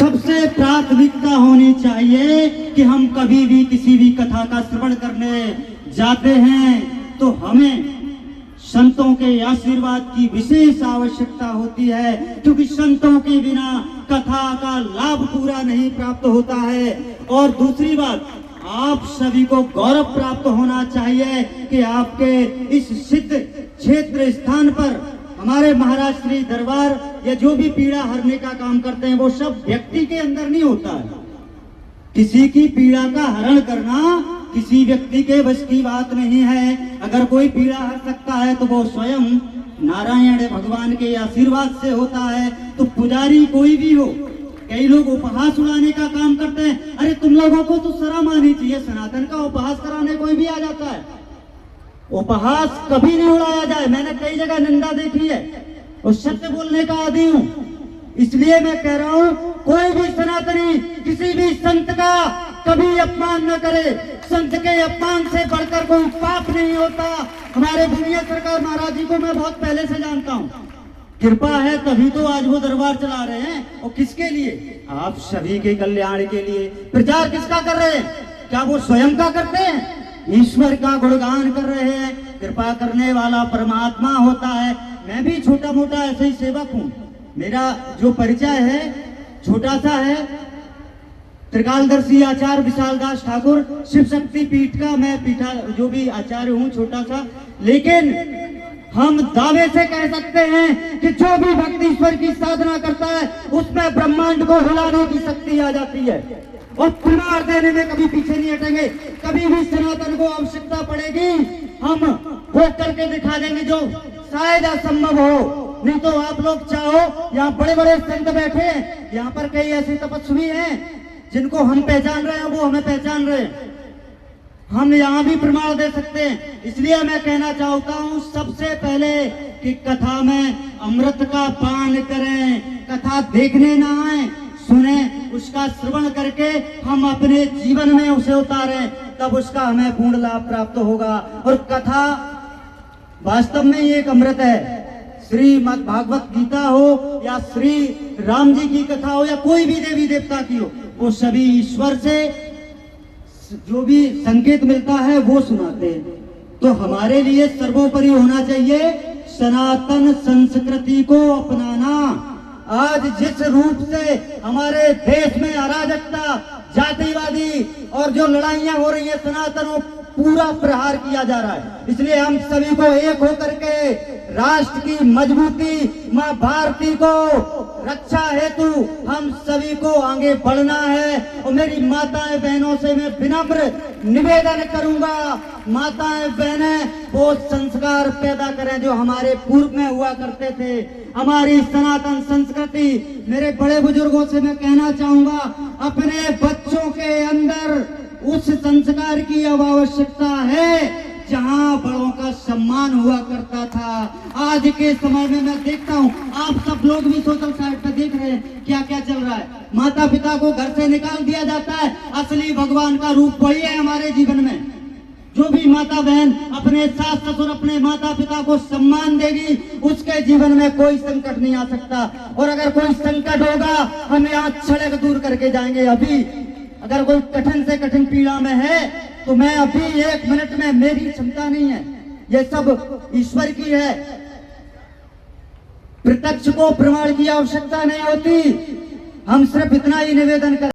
सबसे प्राथमिकता होनी चाहिए कि हम कभी भी किसी भी कथा का श्रवण करने जाते हैं तो हमें संतों के आशीर्वाद की विशेष आवश्यकता होती है, क्योंकि संतों के बिना कथा का लाभ पूरा नहीं प्राप्त होता है। और दूसरी बात, आप सभी को गौरव प्राप्त होना चाहिए कि आपके इस सिद्ध क्षेत्र स्थान पर हमारे महाराज श्री दरबार या जो भी पीड़ा हरने का काम करते हैं वो सब व्यक्ति के अंदर नहीं होता है। किसी की पीड़ा का हरण करना किसी व्यक्ति के बस की बात नहीं है। अगर कोई पीड़ा हर सकता है तो वो स्वयं नारायण भगवान के आशीर्वाद से होता है। तो पुजारी कोई भी हो, कई लोग उपहास उड़ाने का काम करते हैं। अरे तुम लोगों को तो शर्म आनी चाहिए, सनातन का उपहास कराने कोई भी आ जाता है। उपहास कभी नहीं उड़ाया जाए। मैंने कई जगह निंदा देखी है और सत्य बोलने का आदी हूं, इसलिए मैं कह रहा हूं कोई भी सनातनी किसी भी संत का कभी अपमान न करे। संत के अपमान से बढ़कर कोई पाप नहीं होता। हमारे भूमिया सरकार महाराज जी को मैं बहुत पहले से जानता हूं, कृपा है तभी तो आज वो दरबार चला रहे हैं। और किसके लिए? आप सभी के कल्याण के लिए। प्रचार किसका कर रहे हैं? क्या वो स्वयं का करते हैं? ईश्वर का गुणगान कर रहे हैं। कृपा करने वाला परमात्मा होता है। मैं भी छोटा मोटा ऐसे ही सेवक हूँ। मेरा जो परिचय है छोटा सा है। त्रिकालदर्शी आचार्य विशाल दास ठाकुर शिव शक्ति पीठ का मैं पीठा जो भी आचार्य हूँ, छोटा सा। लेकिन हम दावे से कह सकते हैं कि जो भी भक्त ईश्वर की साधना करता है उसमें ब्रह्मांड को हिलाने की शक्ति आ जाती है और पुनः देने में कभी पीछे नहीं हटेंगे। कभी भी सनातन को आवश्यकता पड़ेगी हम वो करके दिखा देंगे जो शायद असंभव हो। नहीं तो आप लोग चाहो, यहाँ बड़े बड़े संत बैठे हैं, यहाँ पर कई ऐसे तपस्वी हैं जिनको हम पहचान रहे हैं, वो हमें पहचान रहे हैं। हम यहाँ भी प्रमाण दे सकते हैं। इसलिए मैं कहना चाहता हूँ सबसे पहले कि कथा में अमृत का पान करें। कथा देखने ना आए, सुने, उसका श्रवण करके हम अपने जीवन में उसे उतारें, तब उसका हमें पूर्ण लाभ प्राप्त होगा। और कथा वास्तव में ये एक अमृत है। श्रीमद् भागवत गीता हो या श्री राम जी की कथा हो या कोई भी देवी देवता की हो, वो सभी ईश्वर से जो भी संकेत मिलता है वो सुनाते हैं। तो हमारे लिए सर्वोपरि होना चाहिए सनातन संस्कृति को अपनाना। आज जिस रूप से हमारे देश में अराजकता, जातिवादी और जो लड़ाइयां हो रही है, सनातनों पूरा प्रहार किया जा रहा है। इसलिए हम सभी को एक होकर के राष्ट्र की मजबूती, मां भारती को रक्षा हेतु हम सभी को आगे बढ़ना है। और मेरी माताएं बहनों से मैं विनम्र निवेदन करूंगा, माताएं बहनें वो संस्कार पैदा करें जो हमारे पूर्व में हुआ करते थे। हमारी सनातन संस्कृति, मेरे बड़े बुजुर्गों से मैं कहना चाहूंगा, अपने बच्चों के अंदर उस संस्कार की अब आवश्यकता है जहां बड़ों का सम्मान हुआ करता था। आज के समय में मैं देखता हूं, आप सब लोग भी सोशल साइट पे देख रहे हैं क्या क्या चल रहा है। माता पिता को घर से निकाल दिया जाता है। असली भगवान का रूप वही है हमारे जीवन में। जो भी माता बहन अपने सास ससुर, अपने माता पिता को सम्मान देगी, उसके जीवन में कोई संकट नहीं आ सकता। और अगर कोई संकट होगा हम यहाँ छड़क दूर करके जाएंगे। अभी अगर कोई कठिन से कठिन पीड़ा में है तो मैं अभी 1 मिनट में, मेरी क्षमता नहीं है, ये सब ईश्वर की है। प्रत्यक्ष को प्रमाण की आवश्यकता नहीं होती। हम सिर्फ इतना ही निवेदन कर